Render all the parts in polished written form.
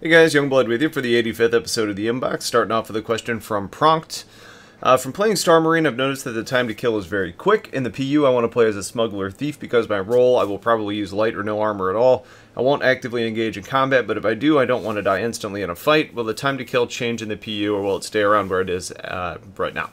Hey guys, Youngblood with you for the 85th episode of the Inbox, starting off with a question from Prompt. From playing Star Marine, I've noticed that the time to kill is very quick. In the PU, I want to play as a smuggler thief because my role, I will probably use light or no armor at all. I won't actively engage in combat, but if I do, I don't want to die instantly in a fight. Will the time to kill change in the PU, or will it stay around where it is right now?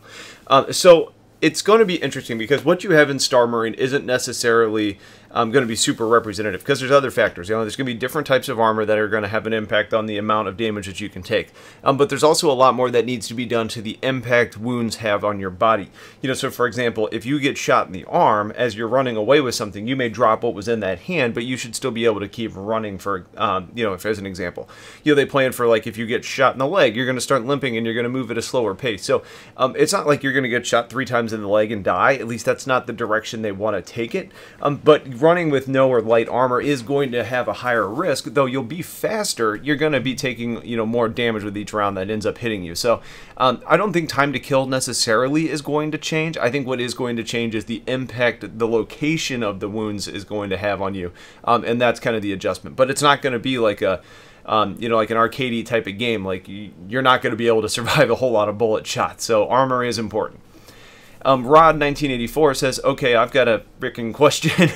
So it's going to be interesting because what you have in Star Marine isn't necessarily going to be super representative because there's other factors. You know, there's going to be different types of armor that are going to have an impact on the amount of damage that you can take. But there's also a lot more that needs to be done to the impact wounds have on your body. You know, so for example, if you get shot in the arm as you're running away with something, you may drop what was in that hand, but you should still be able to keep running for, you know, if as an example. You know, they plan for like if you get shot in the leg, you're going to start limping and you're going to move at a slower pace. So it's not like you're going to get shot 3 times in the leg and die. At least that's not the direction they want to take it. But running with no or light armor is going to have a higher risk, though you'll be faster. You're going to be taking, you know, more damage with each round that ends up hitting you. So I don't think time to kill necessarily is going to change. I think what is going to change is the impact the location of the wounds is going to have on you, and that's kind of the adjustment. But it's not going to be like a you know, like an arcadey type of game. Like you're not going to be able to survive a whole lot of bullet shots. So armor is important. Rod1984 says, okay, I've got a freaking question.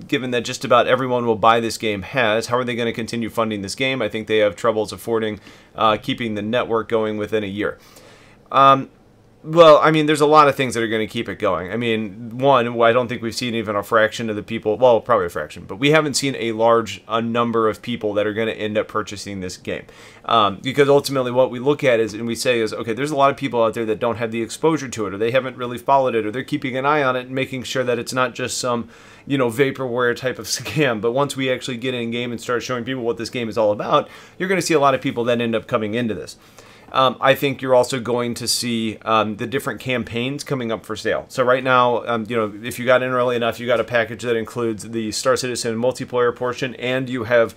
Given that just about everyone will buy this game how are they going to continue funding this game? I think they have troubles affording keeping the network going within a year. Well, I mean, there's a lot of things that are going to keep it going. I mean, one, I don't think we've seen even a fraction of the people, well, probably a fraction, but we haven't seen a large number of people that are going to end up purchasing this game. Because ultimately what we look at is, and we say is, okay, there's a lot of people out there that don't have the exposure to it, or they haven't really followed it, or they're keeping an eye on it and making sure that it's not just some, you know, vaporware type of scam. But once we actually get in game and start showing people what this game is all about, you're going to see a lot of people that end up coming into this. I think you're also going to see the different campaigns coming up for sale. So right now, you know, if you got in early enough, you got a package that includes the Star Citizen multiplayer portion, and you have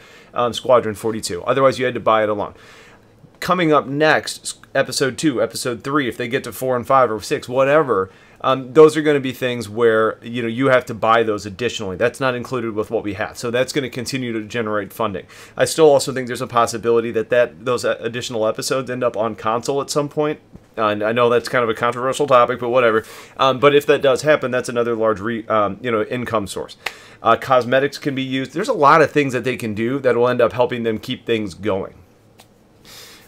Squadron 42. Otherwise, you had to buy it alone. Coming up next, Episode 2, Episode 3, if they get to 4 and 5 or 6, whatever, those are going to be things where, you know, you have to buy those additionally. That's not included with what we have. So that's going to continue to generate funding. I still also think there's a possibility that those additional episodes end up on console at some point. And I know that's kind of a controversial topic, but whatever. But if that does happen, that's another large you know, income source. Cosmetics can be used. There's a lot of things that they can do that will end up helping them keep things going.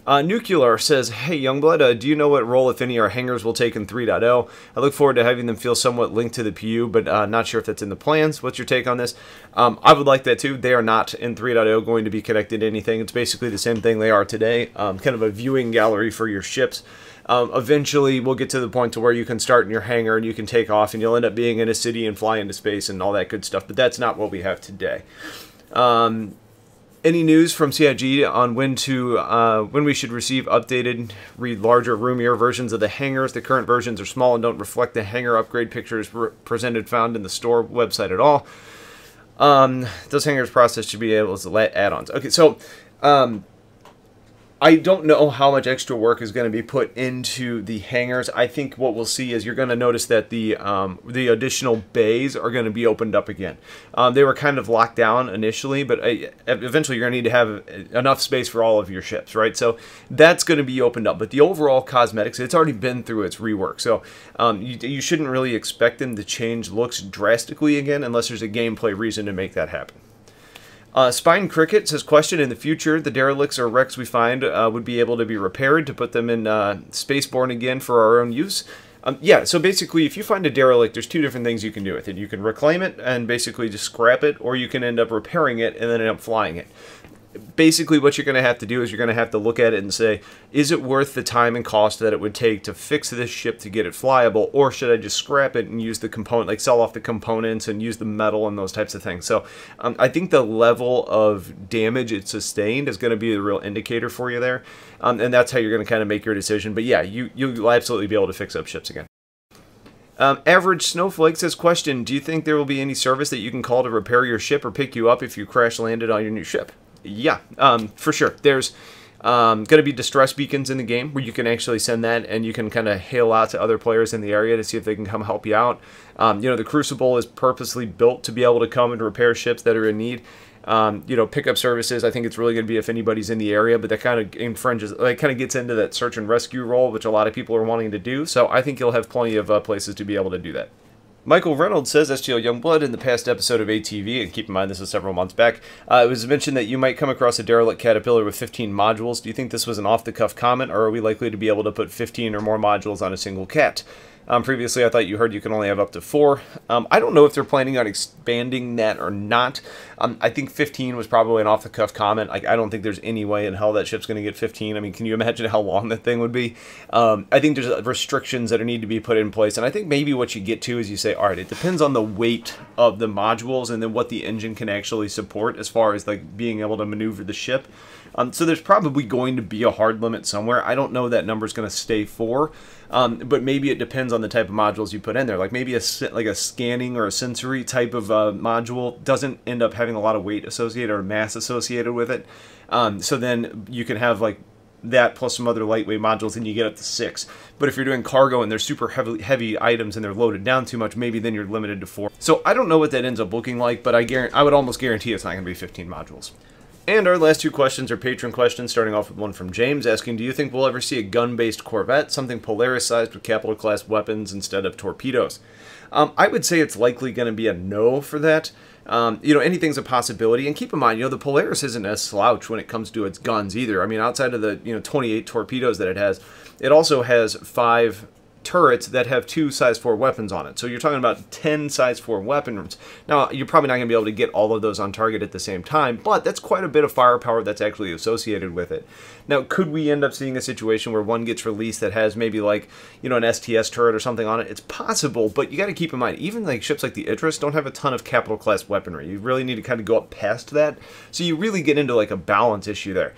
Nuclear says, hey Youngblood, do you know what role, if any, our hangars will take in 3.0? I look forward to having them feel somewhat linked to the PU, but not sure if that's in the plans. What's your take on this? I would like that too. They are not in 3.0 going to be connected to anything. It's basically the same thing they are today, kind of a viewing gallery for your ships. Eventually, we'll get to the point to where you can start in your hangar and you can take off and you'll end up being in a city and fly into space and all that good stuff, but that's not what we have today. Any news from CIG on when we should receive updated, larger, roomier versions of the hangars? The current versions are small and don't reflect the hangar upgrade pictures found in the store website at all. Those hangars process should be able to let add-ons. Okay, so I don't know how much extra work is going to be put into the hangars. I think what we'll see is you're going to notice that the additional bays are going to be opened up again. They were kind of locked down initially, but eventually you're going to need to have enough space for all of your ships, right? So that's going to be opened up. But the overall cosmetics, it's already been through its rework. So you shouldn't really expect them to change looks drastically again unless there's a gameplay reason to make that happen. Spine Cricket says, question, in the future, the derelicts or wrecks we find would be able to be repaired to put them in Spaceborne again for our own use? Yeah, so basically, if you find a derelict, there's 2 different things you can do with it. You can reclaim it and basically just scrap it, or you can end up repairing it and then end up flying it. Basically, what you're going to have to do is you're going to have to look at it and say, is it worth the time and cost that it would take to fix this ship to get it flyable, or should I just scrap it and use the component, like sell off the components and use the metal and those types of things? So I think the level of damage it sustained is going to be the real indicator for you there, and that's how you're going to kind of make your decision. But yeah, you'll absolutely be able to fix up ships again. Average Snowflake says, question, do you think there will be any service that you can call to repair your ship or pick you up if you crash landed on your new ship? Yeah, for sure. There's going to be distress beacons in the game where you can actually send that and you can kind of hail out to other players in the area to see if they can come help you out. You know, the Crucible is purposely built to be able to come and repair ships that are in need. You know, pickup services, I think it's really going to be if anybody's in the area, but that kind of infringes, like kind of gets into that search and rescue role, which a lot of people are wanting to do. So I think you'll have plenty of places to be able to do that. Michael Reynolds says, STLYoungblood, in the past episode of ATV, and keep in mind this was several months back, it was mentioned that you might come across a derelict caterpillar with 15 modules. Do you think this was an off-the-cuff comment, or are we likely to be able to put 15 or more modules on a single cat? Previously, I thought you heard you can only have up to 4. I don't know if they're planning on expanding that or not. I think 15 was probably an off-the-cuff comment. Like, I don't think there's any way in hell that ship's going to get 15. I mean, can you imagine how long that thing would be? I think there's restrictions that need to be put in place, and I think maybe what you get to is you say, all right, it depends on the weight of the modules and then what the engine can actually support as far as like being able to maneuver the ship. So there's probably going to be a hard limit somewhere. I don't know that number's going to stay 4, but maybe it depends on the type of modules you put in there. Like maybe a scanning or a sensory type of module doesn't end up having a lot of weight associated or mass associated with it. So then you can have like that plus some other lightweight modules and you get up to 6. But if you're doing cargo and they're super heavy items and they're loaded down too much, maybe then you're limited to 4. So I don't know what that ends up looking like, but I would almost guarantee it's not going to be 15 modules. And our last 2 questions are patron questions, starting off with one from James asking, do you think we'll ever see a gun-based Corvette, something Polaris-sized with capital class weapons instead of torpedoes? I would say it's likely going to be a no for that. You know, anything's a possibility. And keep in mind, you know, the Polaris isn't a slouch when it comes to its guns either. I mean, outside of the, 28 torpedoes that it has, it also has 5 turrets that have 2 size 4 weapons on it. So you're talking about 10 size 4 weapons. Now, you're probably not going to be able to get all of those on target at the same time, but that's quite a bit of firepower that's actually associated with it. Now, could we end up seeing a situation where one gets released that has maybe like, an STS turret or something on it? It's possible, but you got to keep in mind, even like ships like the Idris don't have a ton of capital class weaponry. You really need to kind of go up past that. So you really get into like a balance issue there.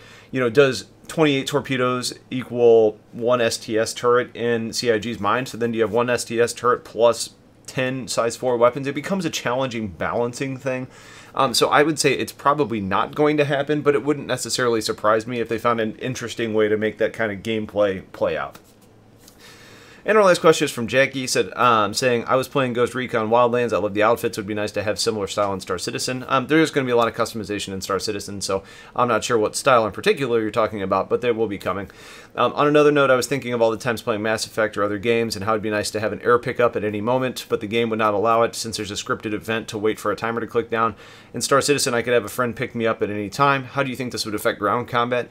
Does 28 torpedoes equal 1 STS turret in CIG's mind? So then do you have 1 STS turret plus 10 size 4 weapons? It becomes a challenging balancing thing. So I would say it's probably not going to happen, but it wouldn't necessarily surprise me if they found an interesting way to make that kind of gameplay play out. And our last question is from Jackie, saying, I was playing Ghost Recon Wildlands. I love the outfits. It would be nice to have similar style in Star Citizen. There is going to be a lot of customization in Star Citizen, so I'm not sure what style in particular you're talking about, but they will be coming. On another note, I was thinking of all the times playing Mass Effect or other games and how it would be nice to have an air pickup at any moment, but the game would not allow it since there's a scripted event to wait for a timer to click down. In Star Citizen, I could have a friend pick me up at any time. How do you think this would affect ground combat?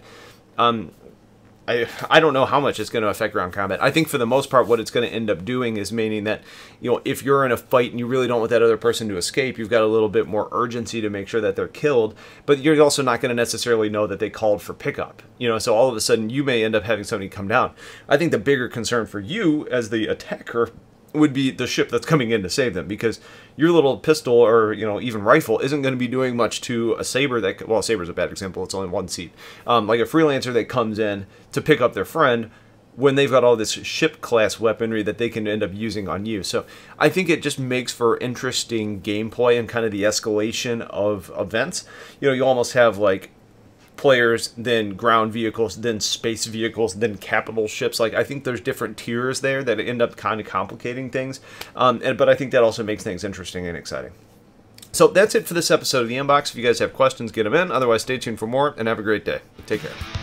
I don't know how much it's going to affect ground combat. I think for the most part what it's going to end up doing is meaning that, if you're in a fight and you really don't want that other person to escape, you've got a little bit more urgency to make sure that they're killed, but you're also not going to necessarily know that they called for pickup. So all of a sudden you may end up having somebody come down. I think the bigger concern for you as the attacker would be the ship that's coming in to save them, because your little pistol or even rifle isn't going to be doing much to a saber that, well, saber's a bad example, it's only 1 seat, like a freelancer that comes in to pick up their friend when they've got all this ship class weaponry that they can end up using on you. So I think it just makes for interesting gameplay and kind of the escalation of events. You almost have like players, then ground vehicles, then space vehicles, then capital ships. Like, I think there's different tiers there that end up kind of complicating things, but I think that also makes things interesting and exciting. So that's it for this episode of The Inbox. If you guys have questions, get them in. Otherwise, stay tuned for more, and have a great day. Take care.